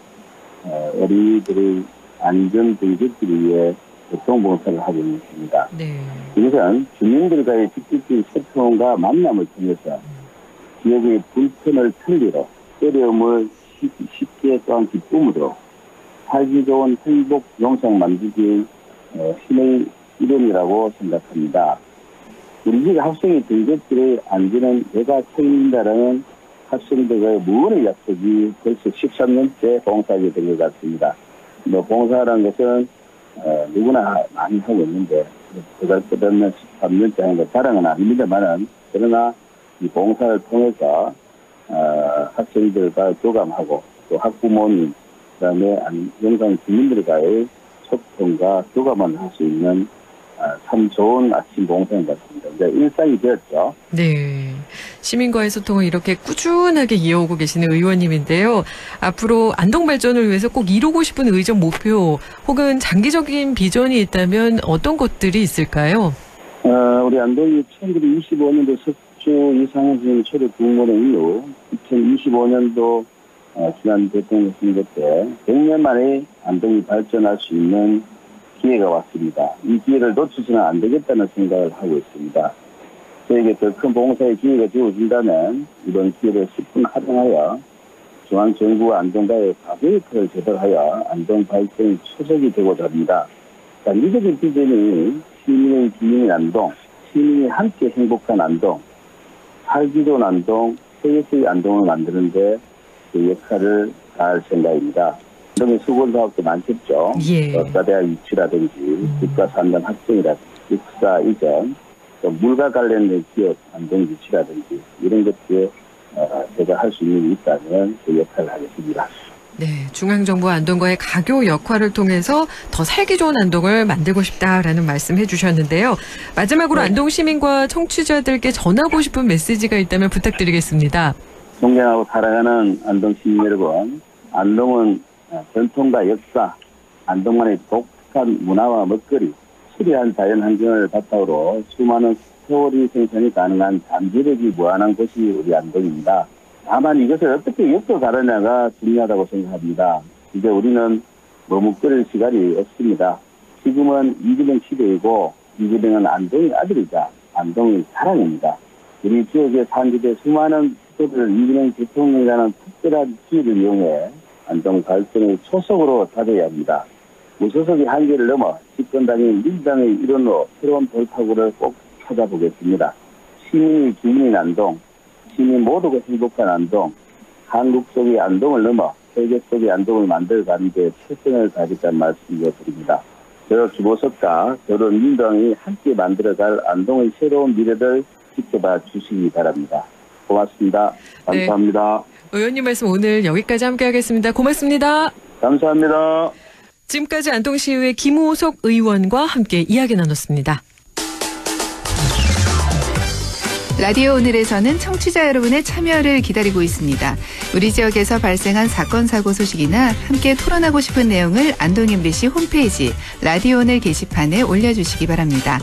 어린이들의 안전 등굣길을 위해 교통봉사를 하고 있습니다. 네. 이것은 주민들과의 직접적인 소통과 만남을 통해서 지역의 불편을 틀리로 어려움을 쉽게 또한 기쁨으로 살기 좋은 행복 영상 만들기 힘의 이름이라고 생각합니다. 우리 집 학생이 등급질의 안전은 내가 책임진다라는 학생들의 무언의 약속이 벌써 13년째 봉사하게 된 것 같습니다. 봉사라는 것은 누구나 많이 하고 있는데 그걸 끝없는 13년째 하는 것 자랑은 아닙니다만은 그러나 이 봉사를 통해서 학생들과 교감하고 또 학부모님 그다음에 영상 주민들과의 소통과 교감을 할 수 있는 참 좋은 아침 봉사인 것 같습니다. 이제 일상이 되었죠. 네. 시민과의 소통을 이렇게 꾸준하게 이어오고 계시는 의원님인데요. 앞으로 안동 발전을 위해서 꼭 이루고 싶은 의정 목표 혹은 장기적인 비전이 있다면 어떤 것들이 있을까요? 우리 안동이 1925년도 석주 이상현 초대 공무원 이후 2025년도 지난 대통령 선거 때 100년 만에 안동이 발전할 수 있는 기회가 왔습니다. 이 기회를 놓치서는 안 되겠다는 생각을 하고 있습니다. 저에게 더 큰 봉사의 기회가 주어진다면 이번 기회를 10분 활용하여 중앙정부와 안동과의 가교역을 제대로하여 안동 발전의 초석이 되고자 합니다. 장기적인 비전이 시민의 기능인 안동, 시민이 함께 행복한 안동, 살기 좋은 안동, 세계적인 안동을 만드는 데 그 역할을 다할 생각입니다. 안동의 수건사업도 많겠죠. 역사대학 유치라든지 국가산단 확정이라든지 역사 이전, 또 물과 관련된 기업 안동 유치라든지 이런 것들에 제가 할 수 있는 일이 있다면 그 역할을 하겠습니다. 네, 중앙정부와 안동과의 가교 역할을 통해서 더 살기 좋은 안동을 만들고 싶다라는 말씀 해주셨는데요. 마지막으로 안동 시민과 청취자들께 전하고 싶은 메시지가 있다면 부탁드리겠습니다. 존경하고 사랑하는 안동 시민 여러분, 안동은 전통과 역사, 안동만의 독특한 문화와 먹거리, 수려한 자연 환경을 바탕으로 수많은 세월이 생산이 가능한 잠재력이 무한한 곳이 우리 안동입니다. 다만 이것을 어떻게 엮어가느냐가 중요하다고 생각합니다. 이제 우리는 머뭇거릴 시간이 없습니다. 지금은 이재명 시대이고 이재명은 안동의 아들이자 안동의 사랑입니다. 우리 지역의 산지대 수많은 특별을 이재명 대통령이라는 특별한 기회를 이용해 안동 발전의 초석으로 다져야 합니다. 무소속의 한계를 넘어 집권당인 민주당의 일원으로 새로운 돌파구를 꼭 찾아보겠습니다. 시민이 주민인 안동, 시민 모두가 행복한 안동, 한국 속의 안동을 넘어 세계 속의 안동을 만들어가는 데 최선을 다하겠다는 말씀을 드립니다. 저 김호석과 저런 민주당이 함께 만들어갈 안동의 새로운 미래를 지켜봐 주시기 바랍니다. 고맙습니다. 감사합니다. 네. 의원님 말씀 오늘 여기까지 함께하겠습니다. 고맙습니다. 감사합니다. 지금까지 안동시의회 김호석 의원과 함께 이야기 나눴습니다. 라디오 오늘에서는 청취자 여러분의 참여를 기다리고 있습니다. 우리 지역에서 발생한 사건 사고 소식이나 함께 토론하고 싶은 내용을 안동 MBC 홈페이지 라디오 오늘 게시판에 올려주시기 바랍니다.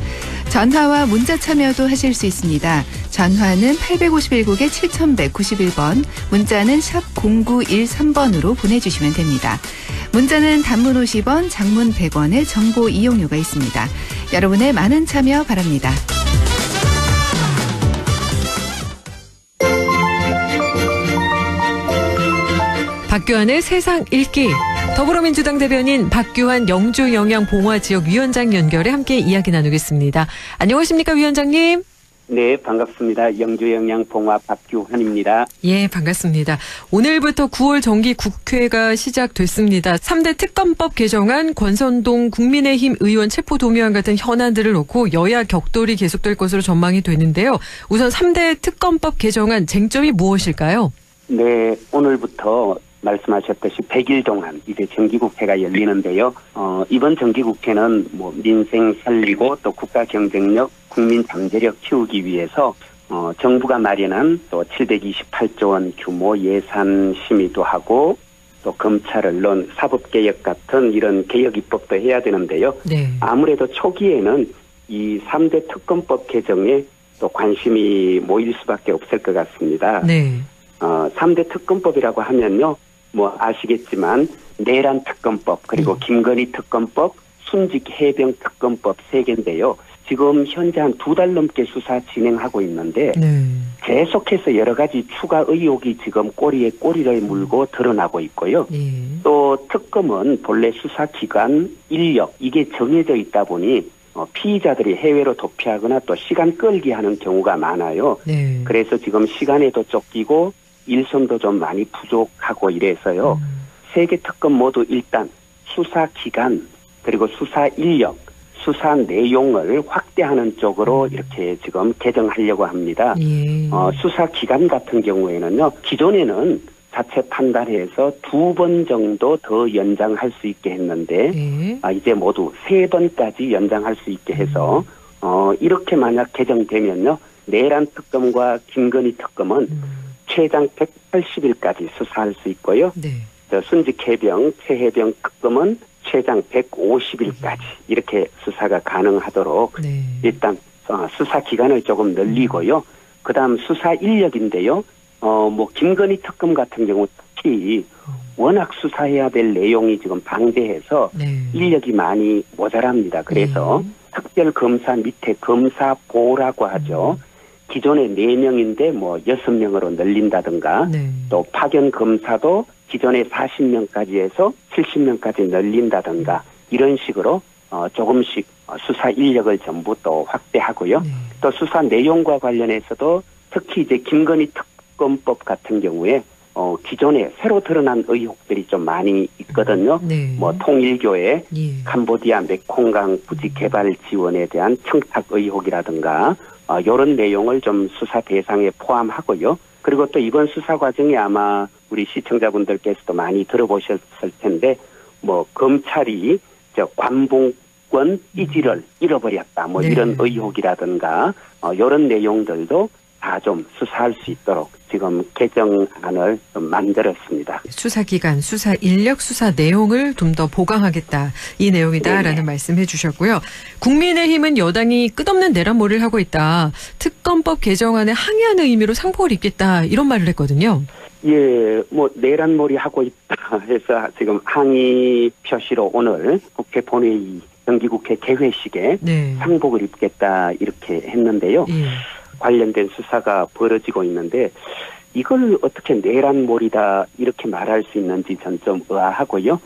전화와 문자 참여도 하실 수 있습니다. 전화는 851국에 7191번, 문자는 샵 0913번으로 보내주시면 됩니다. 문자는 단문 50원, 장문 100원의 정보 이용료가 있습니다. 여러분의 많은 참여 바랍니다. 박규환의 세상 읽기. 더불어민주당 대변인 박규환 영주영양봉화지역위원장 연결해 함께 이야기 나누겠습니다. 안녕하십니까 위원장님? 네, 반갑습니다. 영주영양봉화 박규환입니다. 예, 반갑습니다. 오늘부터 9월 정기 국회가 시작됐습니다. 3대 특검법 개정안, 권선동 국민의힘 의원 체포동의안 같은 현안들을 놓고 여야 격돌이 계속될 것으로 전망이 되는데요. 우선 3대 특검법 개정안 쟁점이 무엇일까요? 네, 오늘부터 말씀하셨듯이 100일 동안 이제 정기국회가 열리는데요. 이번 정기국회는 민생 살리고 또 국가 경쟁력, 국민 잠재력 키우기 위해서 정부가 마련한 또 728조 원 규모 예산 심의도 하고 또 검찰, 언론, 사법개혁 같은 이런 개혁 입법도 해야 되는데요. 네. 아무래도 초기에는 이 3대 특검법 개정에 또 관심이 모일 수밖에 없을 것 같습니다. 네. 3대 특검법이라고 하면요. 아시겠지만 내란 특검법, 그리고 김건희 특검법, 순직 해병 특검법 3개인데요. 지금 현재 한 2달 넘게 수사 진행하고 있는데 계속해서 여러 가지 추가 의혹이 지금 꼬리에 꼬리를 물고 드러나고 있고요. 또 특검은 본래 수사기관, 인력 이게 정해져 있다 보니 피의자들이 해외로 도피하거나 또 시간 끌기 하는 경우가 많아요. 네. 그래서 지금 시간에도 쫓기고 일손도 좀 많이 부족하고 이래서요. 세 개 특검 모두 일단 수사 기간 그리고 수사 인력, 수사 내용을 확대하는 쪽으로 이렇게 지금 개정하려고 합니다. 수사 기간 같은 경우에는요. 기존에는 자체 판단해서 2번 정도 더 연장할 수 있게 했는데 이제 모두 3번까지 연장할 수 있게 해서 이렇게 만약 개정되면요. 내란 특검과 김건희 특검은 최장 180일까지 수사할 수 있고요. 순직 해병, 최해병 특검은 최장 150일까지 이렇게 수사가 가능하도록 일단 수사 기간을 조금 늘리고요. 그다음 수사 인력인데요. 뭐 김건희 특검 같은 경우 특히 워낙 수사해야 될 내용이 지금 방대해서 인력이 많이 모자랍니다. 그래서 특별검사 밑에 검사보라고 하죠. 기존에 4명인데 뭐 6명으로 늘린다든가 또 파견 검사도 기존에 40명까지 해서 70명까지 늘린다든가 이런 식으로 조금씩 수사 인력을 전부 또 확대하고요. 또 수사 내용과 관련해서도 특히 이제 김건희 특검법 같은 경우에 기존에 새로 드러난 의혹들이 좀 많이 있거든요. 뭐 통일교회, 캄보디아 메콩강 부지 개발 지원에 대한 청탁 의혹이라든가 이런 내용을 좀 수사 대상에 포함하고요. 그리고 또 이번 수사 과정에 아마 우리 시청자분들께서도 많이 들어보셨을 텐데 뭐 검찰이 관봉권 이지를 잃어버렸다 뭐 이런 의혹이라든가 이런 내용들도 다 좀 수사할 수 있도록 지금 개정안을 좀 만들었습니다. 수사 기간, 수사 인력, 수사 내용을 좀 더 보강하겠다. 이 내용이다라는 말씀해 주셨고요. 국민의힘은 여당이 끝없는 내란몰이를 하고 있다. 특검법 개정안에 항의하는 의미로 상복을 입겠다. 이런 말을 했거든요. 예, 뭐 내란몰이 하고 있다 해서 지금 항의 표시로 오늘 국회 본회의 정기국회 개회식에 상복을 입겠다 이렇게 했는데요. 관련된 수사가 벌어지고 있는데 이걸 어떻게 내란몰이다 이렇게 말할 수 있는지 전 좀 의아하고요.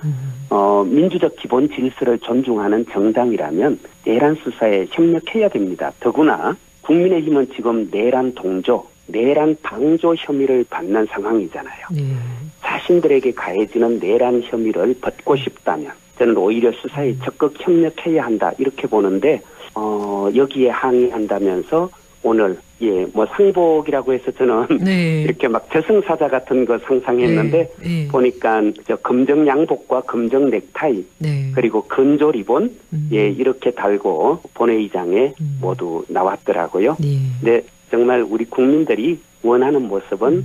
민주적 기본 질서를 존중하는 정당이라면 내란 수사에 협력해야 됩니다. 더구나 국민의힘은 지금 내란 동조, 내란 방조 혐의를 받는 상황이잖아요. 자신들에게 가해지는 내란 혐의를 벗고 싶다면 저는 오히려 수사에 적극 협력해야 한다 이렇게 보는데 여기에 항의한다면서 오늘 뭐 상복이라고 해서 저는 이렇게 막 저승사자 같은 거 상상했는데 보니까 저 검정 양복과 검정 넥타이 그리고 건조 리본 이렇게 달고 본회의장에 모두 나왔더라고요. 근데 정말 우리 국민들이 원하는 모습은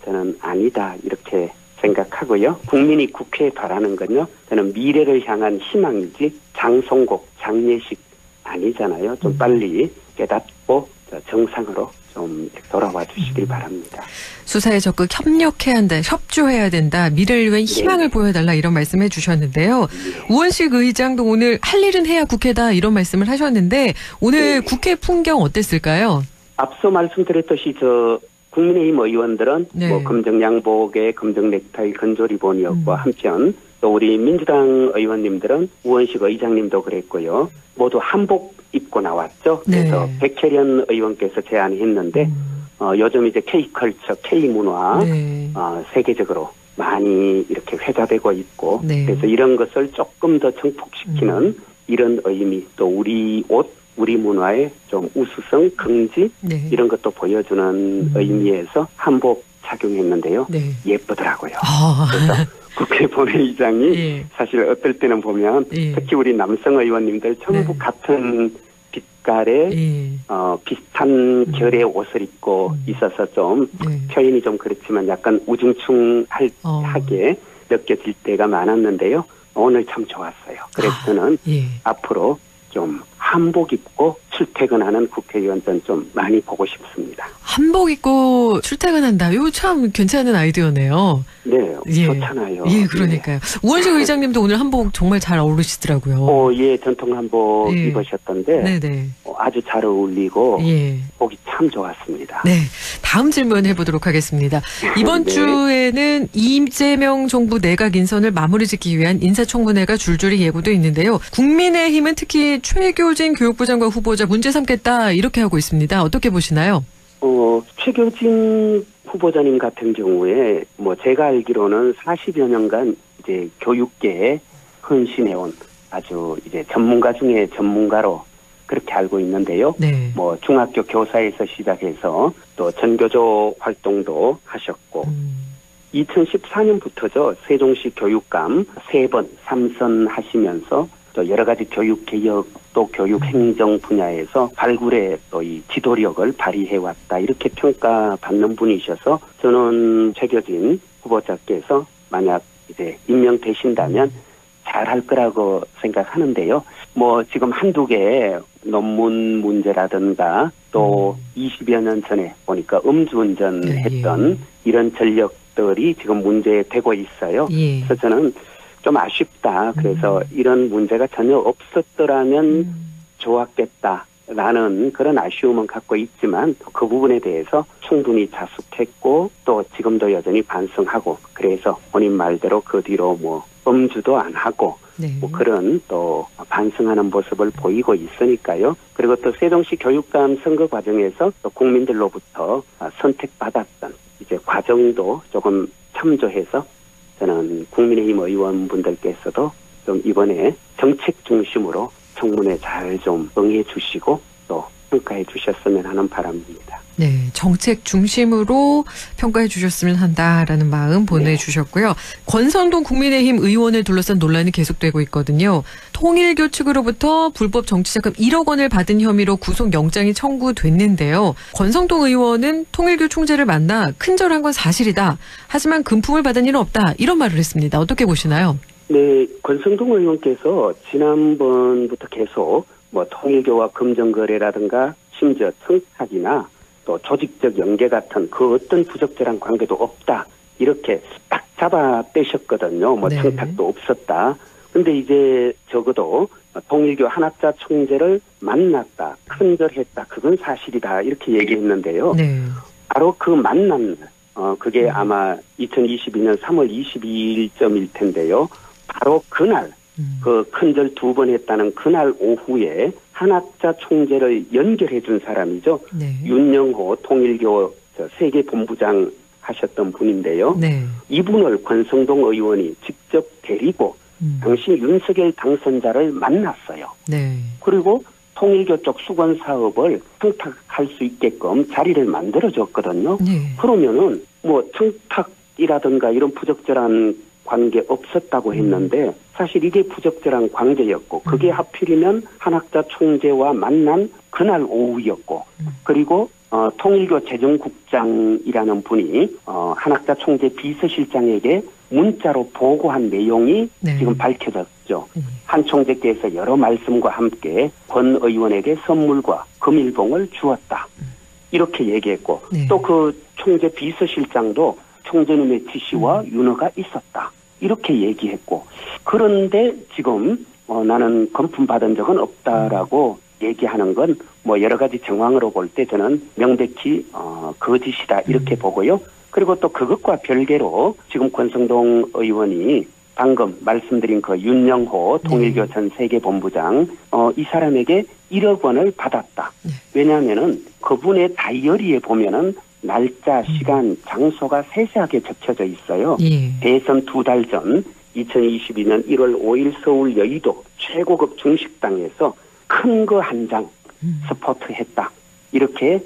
저는 아니다 이렇게 생각하고요. 국민이 국회에 바라는 건요. 저는 미래를 향한 희망이지 장송곡, 장례식 아니잖아요. 좀 빨리 깨닫고 정상으로 좀 돌아와 주시길 바랍니다. 수사에 적극 협력해야 한다, 협조해야 된다, 미래를 위한 희망을 보여달라 이런 말씀해 주셨는데요. 우원식 의장도 오늘 할 일은 해야 국회다 이런 말씀을 하셨는데 오늘 국회 풍경 어땠을까요? 앞서 말씀드렸듯이 국민의힘 의원들은 뭐 검정 양복에 검정 넥타이 건조 리본이었고 한편 또 우리 민주당 의원님들은 우원식 의장님도 그랬고요. 모두 한복 입고 나왔죠. 그래서 백혜련 의원께서 제안했는데 요즘 이제 K컬처, K문화 세계적으로 많이 이렇게 회자되고 있고 그래서 이런 것을 조금 더 정폭시키는 이런 의미 또 우리 옷, 우리 문화의 좀 우수성, 긍지 이런 것도 보여주는 의미에서 한복 착용했는데요. 예쁘더라고요. 그래서 국회 본회의장이 사실 어떨 때는 보면 특히 우리 남성 의원님들 전부 같은 빛깔의 비슷한 결의 옷을 입고 있어서 좀 표현이 좀 그렇지만 약간 우중충하게 느껴질 때가 많았는데요. 오늘 참 좋았어요. 그래서 저는 앞으로 좀 한복 입고 출퇴근하는 국회의원들 좀 많이 보고 싶습니다. 한복 입고 출퇴근한다. 이거 참 괜찮은 아이디어네요. 네, 좋잖아요. 그러니까요. 우원식 의장님도 오늘 한복 정말 잘 어울리시더라고요. 전통 한복 입으셨던데 아주 잘 어울리고 예. 보기 참 좋았습니다. 네, 다음 질문 해보도록 하겠습니다. 이번 네. 주에는 이재명 정부 내각 인선을 마무리 짓기 위한 인사청문회가 줄줄이 예고돼 있는데요. 국민의힘은 특히 최교진 교육부 장관 후보자 문제 삼겠다 이렇게 하고 있습니다. 어떻게 보시나요? 최교진 후보자님 같은 경우에 제가 알기로는 40여 년간 이제 교육계에 헌신해온 아주 이제 전문가 중에 전문가로 그렇게 알고 있는데요. 네. 중학교 교사에서 시작해서 또 전교조 활동도 하셨고 2014년부터죠. 세종시 교육감 3번 3선 하시면서 또 여러 가지 교육 개혁 또 교육 행정 분야에서 발굴의 또 이 지도력을 발휘해왔다 이렇게 평가받는 분이셔서 저는 최교진 후보자께서 만약 이제 임명되신다면 잘할 거라고 생각하는데요. 지금 한두 개의 논문 문제라든가 또 20여 년 전에 보니까 음주운전 했던 이런 전력들이 지금 문제되고 있어요. 예. 그래서 저는 좀 아쉽다. 그래서 이런 문제가 전혀 없었더라면 좋았겠다라는 그런 아쉬움은 갖고 있지만 그 부분에 대해서 충분히 자숙했고 또 지금도 여전히 반성하고 그래서 본인 말대로 그 뒤로 음주도 안 하고 그런 또 반성하는 모습을 보이고 있으니까요. 그리고 또 세종시 교육감 선거 과정에서 또 국민들로부터 선택받았던 이제 과정도 조금 참조해서 저는 국민의힘 의원분들께서도 좀 이번에 정책 중심으로 청문회 잘 좀 응해 주시고 또 평가해 주셨으면 하는 바람입니다. 네, 정책 중심으로 평가해 주셨으면 한다라는 마음 보내주셨고요. 권선동 국민의힘 의원을 둘러싼 논란이 계속되고 있거든요. 통일교 측으로부터 불법 정치자금 1억 원을 받은 혐의로 구속영장이 청구됐는데요. 권성동 의원은 통일교 총재를 만나 큰절한 건 사실이다. 하지만 금품을 받은 일은 없다. 이런 말을 했습니다. 어떻게 보시나요? 네, 권성동 의원께서 지난번부터 계속 통일교와 금전거래라든가 심지어 청탁이나 또 조직적 연계 같은 그 어떤 부적절한 관계도 없다. 이렇게 딱 잡아 빼셨거든요. 청탁도 없었다. 근데 이제 적어도 통일교 한학자 총재를 만났다. 큰절했다. 그건 사실이다. 이렇게 얘기했는데요. 네. 바로 그 만남, 그게 아마 2022년 3월 22일쯤일 텐데요. 바로 그날, 그 큰절 2번 했다는 그날 오후에 한학자 총재를 연결해 준 사람이죠. 네. 윤영호 통일교 세계본부장 하셨던 분인데요. 네. 이분을 권성동 의원이 직접 데리고 당시 윤석열 당선자를 만났어요. 네. 그리고 통일교 쪽 수건 사업을 청탁할 수 있게끔 자리를 만들어줬거든요. 네. 그러면은 청탁이라든가 이런 부적절한 관계 없었다고 했는데 사실 이게 부적절한 관계였고 그게 하필이면 한학자 총재와 만난 그날 오후였고 그리고 통일교 재정국장이라는 분이 한학자 총재 비서실장에게 문자로 보고한 내용이 지금 밝혀졌죠. 한 총재께서 여러 말씀과 함께 권 의원에게 선물과 금일봉을 주었다. 이렇게 얘기했고 또 그 총재 비서실장도 총재님의 지시와 윤허가 있었다. 이렇게 얘기했고 그런데 지금 나는 금품 받은 적은 없다라고 얘기하는 건 여러 가지 정황으로 볼 때 저는 명백히 거짓이다 이렇게 보고요. 그리고 또 그것과 별개로 지금 권성동 의원이 방금 말씀드린 그 윤영호 통일교 전 세계본부장 이 사람에게 1억 원을 받았다. 왜냐하면은 그분의 다이어리에 보면은 날짜, 시간, 장소가 세세하게 적혀져 있어요. 대선 2달 전 2022년 1월 5일 서울 여의도 최고급 중식당에서 큰 거 한 장 스포트했다. 이렇게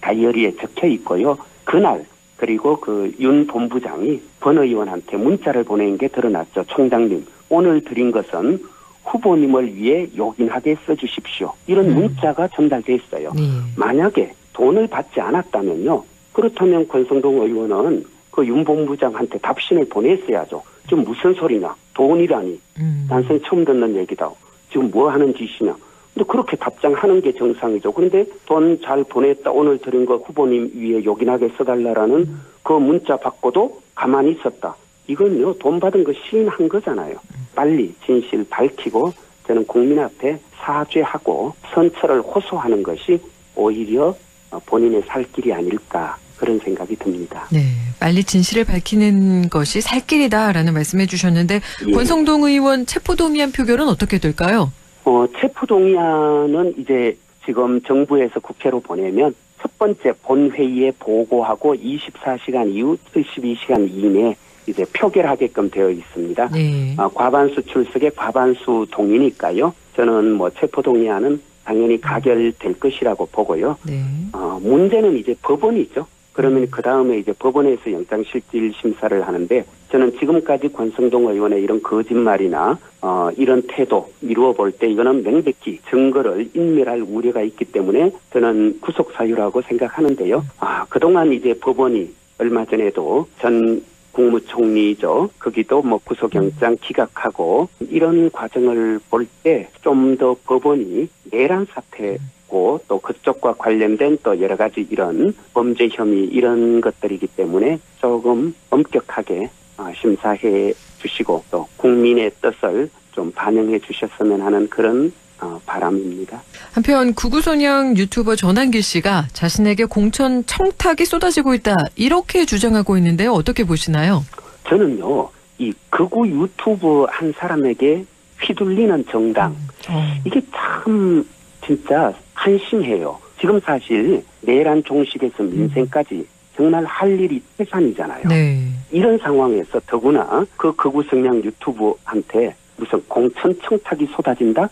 다이어리에 적혀 있고요. 그날 그리고 그 윤 본부장이 권 의원한테 문자를 보낸 게 드러났죠. 총장님, 오늘 드린 것은 후보님을 위해 요긴하게 써주십시오. 이런 문자가 전달됐어요. 만약에 돈을 받지 않았다면요. 그렇다면 권성동 의원은 그 윤 본부장한테 답신을 보냈어야죠. 지금 무슨 소리냐. 돈이라니. 난생 처음 듣는 얘기다. 지금 뭐 하는 짓이냐. 근데 그렇게 답장하는 게 정상이죠. 그런데 돈 잘 보냈다. 오늘 드린 거 후보님 위에 요긴하게 써달라라는 그 문자 받고도 가만히 있었다. 이건요. 돈 받은 거 시인한 거잖아요. 빨리 진실 밝히고 저는 국민 앞에 사죄하고 선처를 호소하는 것이 오히려 본인의 살 길이 아닐까 그런 생각이 듭니다. 네, 빨리 진실을 밝히는 것이 살 길이다라는 말씀해 주셨는데 예. 권성동 의원 체포동의안 표결은 어떻게 될까요? 체포동의안은 이제 지금 정부에서 국회로 보내면 첫 번째 본회의에 보고하고 24시간 이후 72시간 이내에 이제 표결하게끔 되어 있습니다. 네. 과반수 출석에 과반수 동의니까요. 저는 뭐 체포동의안은 당연히 가결될 것이라고 보고요. 네. 문제는 이제 법원이죠. 그러면 그 다음에 이제 법원에서 영장실질 심사를 하는데 저는 지금까지 권성동 의원의 이런 거짓말이나 이런 태도 미루어 볼 때 이거는 명백히 증거를 인멸할 우려가 있기 때문에 저는 구속 사유라고 생각하는데요. 그동안 이제 법원이 얼마 전에도 전 국무총리죠. 거기도 뭐 구속영장 기각하고 이런 과정을 볼 때 좀 더 법원이 내란 사태고 또 그쪽과 관련된 또 여러 가지 이런 범죄 혐의 이런 것들이기 때문에 조금 엄격하게 심사해 주시고 또 국민의 뜻을 좀 반영해 주셨으면 하는 그런 바람입니다. 한편 구구선양 유튜버 전한길 씨가 자신에게 공천 청탁이 쏟아지고 있다 이렇게 주장하고 있는데요. 어떻게 보시나요? 저는요. 이 극우 유튜브 한 사람에게 휘둘리는 정당 이게 참 진짜 한심해요. 지금 사실 내란 종식에서 민생까지 정말 할 일이 태산이잖아요. 네. 이런 상황에서 더구나 그 극우 성향 유튜브한테 무슨 공천 청탁이 쏟아진다?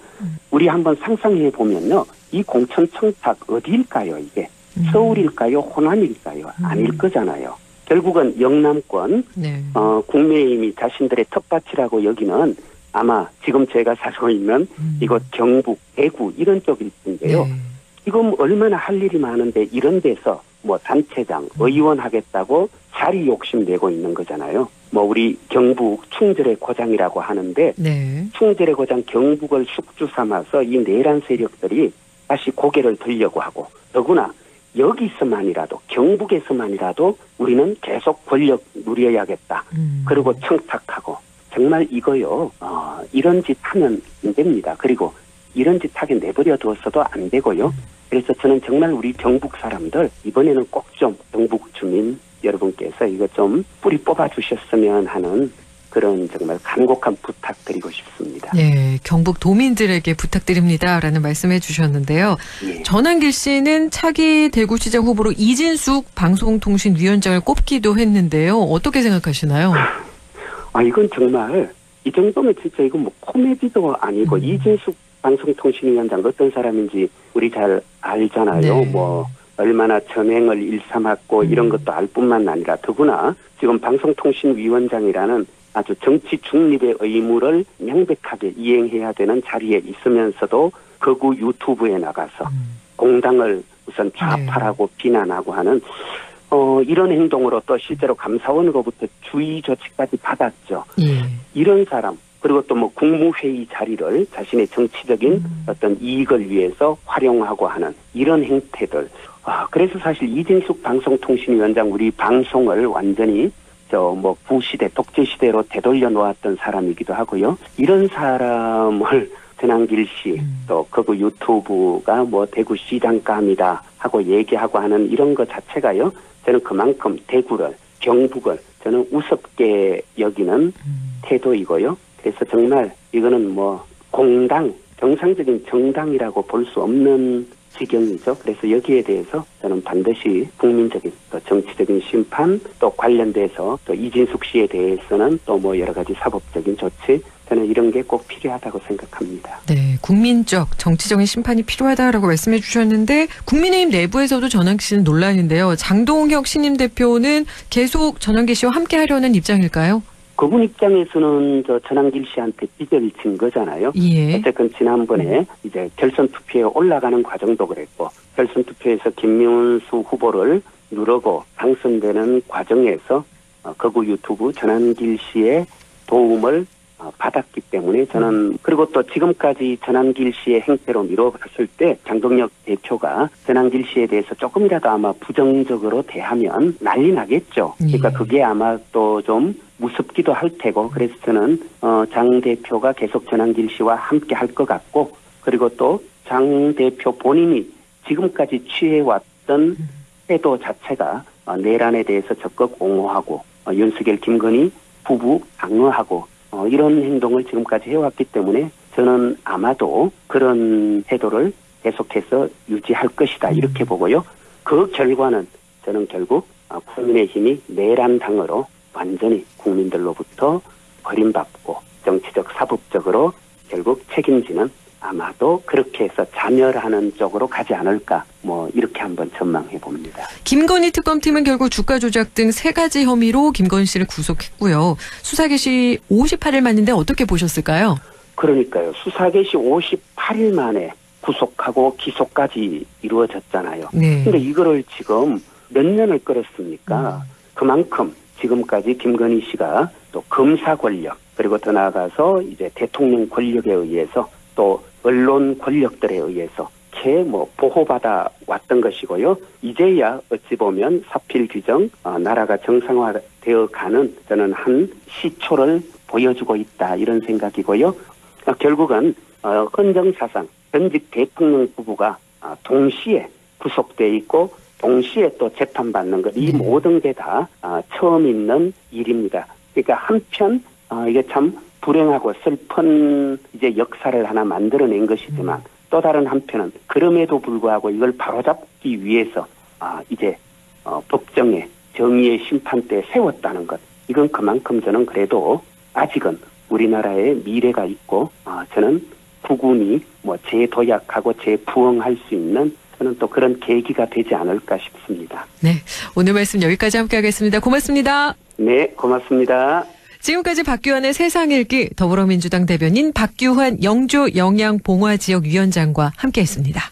우리 한번 상상해 보면요. 이 공천 청탁 어디일까요, 이게? 서울일까요? 호남일까요? 아닐 거잖아요. 결국은 영남권, 네. 국민의힘이 자신들의 텃밭이라고 여기는 아마 지금 제가 살고 있는 이곳 경북, 대구 이런 쪽일 텐데요. 네. 지금 얼마나 할 일이 많은데 이런 데서 뭐 단체장, 의원 하겠다고 자리 욕심 내고 있는 거잖아요. 뭐 우리 경북 충절의 고장이라고 하는데 네. 충절의 고장 경북을 숙주 삼아서 이 내란 세력들이 다시 고개를 들려고 하고 더구나 여기서만이라도 경북에서만이라도 우리는 계속 권력 누려야겠다. 그리고 청탁하고 정말 이거요. 이런 짓 하면 안 됩니다. 그리고 이런 짓 하게 내버려 두었어도 안 되고요. 그래서 저는 정말 우리 경북 사람들 이번에는 꼭 좀 경북 주민 여러분께서 이거 좀 뿌리 뽑아 주셨으면 하는 그런 정말 간곡한 부탁드리고 싶습니다. 네, 경북 도민들에게 부탁드립니다라는 말씀해 주셨는데요. 예. 전한길 씨는 차기 대구시장 후보로 이진숙 방송통신위원장을 꼽기도 했는데요. 어떻게 생각하시나요? 이건 정말 이 정도면 진짜 이건 뭐 코미디도 아니고 이진숙 방송통신위원장 어떤 사람인지 우리 잘 알잖아요. 네. 뭐 얼마나 전횡을 일삼았고 이런 것도 알 뿐만 아니라 더구나 지금 방송통신위원장이라는 아주 정치 중립의 의무를 명백하게 이행해야 되는 자리에 있으면서도 극우 유튜브에 나가서 공당을 우선 좌파라고 비난하고 하는 이런 행동으로 또 실제로 감사원으로부터 주의 조치까지 받았죠. 이런 사람 그리고 또 뭐 국무회의 자리를 자신의 정치적인 어떤 이익을 위해서 활용하고 하는 이런 행태들. 그래서 사실 이진숙 방송통신위원장 우리 방송을 완전히 뭐 구시대 독재시대로 되돌려 놓았던 사람이기도 하고요. 이런 사람을 전한길 씨 또 그거 유튜브가 뭐 대구시장감이다 하고 얘기하고 하는 이런 것 자체가요. 저는 그만큼 대구를 경북을 저는 우습게 여기는 태도이고요. 그래서 정말 이거는 뭐 공당 정상적인 정당이라고 볼 수 없는 지경이죠. 그래서 여기에 대해서 저는 반드시 국민적인 또 정치적인 심판 또 관련돼서 또 이진숙 씨에 대해서는 또 뭐 여러 가지 사법적인 조치 저는 이런 게 꼭 필요하다고 생각합니다. 네, 국민적 정치적인 심판이 필요하다라고 말씀해 주셨는데 국민의힘 내부에서도 전한길 씨는 논란인데요. 장동혁 신임 대표는 계속 전한길 씨와 함께 하려는 입장일까요? 그분 입장에서는 전한길 씨한테 빚을 진 거잖아요. 예. 어쨌든 지난번에 이제 결선 투표에 올라가는 과정도 그랬고 결선 투표에서 김문수 후보를 누르고 당선되는 과정에서 극우 유튜브 전한길 씨의 도움을 받았기 때문에 저는 그리고 또 지금까지 전한길 씨의 행태로 미뤄봤을 때 장동혁 대표가 전한길 씨에 대해서 조금이라도 아마 부정적으로 대하면 난리 나겠죠. 그러니까 그게 아마 또 좀 무섭기도 할 테고 그래서 저는 장 대표가 계속 전한길 씨와 함께 할 것 같고 그리고 또 장 대표 본인이 지금까지 취해왔던 태도 자체가 내란에 대해서 적극 옹호하고 윤석열, 김건희 부부 방어하고 이런 행동을 지금까지 해왔기 때문에 저는 아마도 그런 태도를 계속해서 유지할 것이다 이렇게 보고요. 그 결과는 저는 결국 국민의힘이 내란당으로 완전히 국민들로부터 버림받고 정치적 사법적으로 결국 책임지는 아마도 그렇게 해서 자멸하는 쪽으로 가지 않을까 뭐 이렇게 한번 전망해 봅니다. 김건희 특검팀은 결국 주가 조작 등 3가지 혐의로 김건희 씨를 구속했고요. 수사 개시 58일 만인데 어떻게 보셨을까요? 그러니까요. 수사 개시 58일 만에 구속하고 기소까지 이루어졌잖아요. 네. 근데 이거를 지금 몇 년을 끌었습니까? 그만큼 지금까지 김건희 씨가 또 검사 권력 그리고 더 나아가서 이제 대통령 권력에 의해서 또 언론 권력들에 의해서 이렇게 뭐 보호받아 왔던 것이고요. 이제야 어찌 보면 사필 규정 나라가 정상화되어 가는 저는 한 시초를 보여주고 있다 이런 생각이고요. 결국은 헌정사상 전직 대통령 부부가 동시에 구속돼 있고 동시에 또 재판받는 것 이 모든 게 다 처음 있는 일입니다. 그러니까 한편 이게 참 불행하고 슬픈 이제 역사를 하나 만들어낸 것이지만 또 다른 한편은 그럼에도 불구하고 이걸 바로잡기 위해서 이제 법정에 정의의 심판대에 세웠다는 것 이건 그만큼 저는 그래도 아직은 우리나라의 미래가 있고 저는 국군이 뭐 재도약하고 재부흥할 수 있는 저는 또 그런 계기가 되지 않을까 싶습니다. 네, 오늘 말씀 여기까지 함께하겠습니다. 고맙습니다. 네, 고맙습니다. 지금까지 박규환의 세상 읽기 더불어민주당 대변인 박규환 영주 영양봉화지역위원장과 함께했습니다.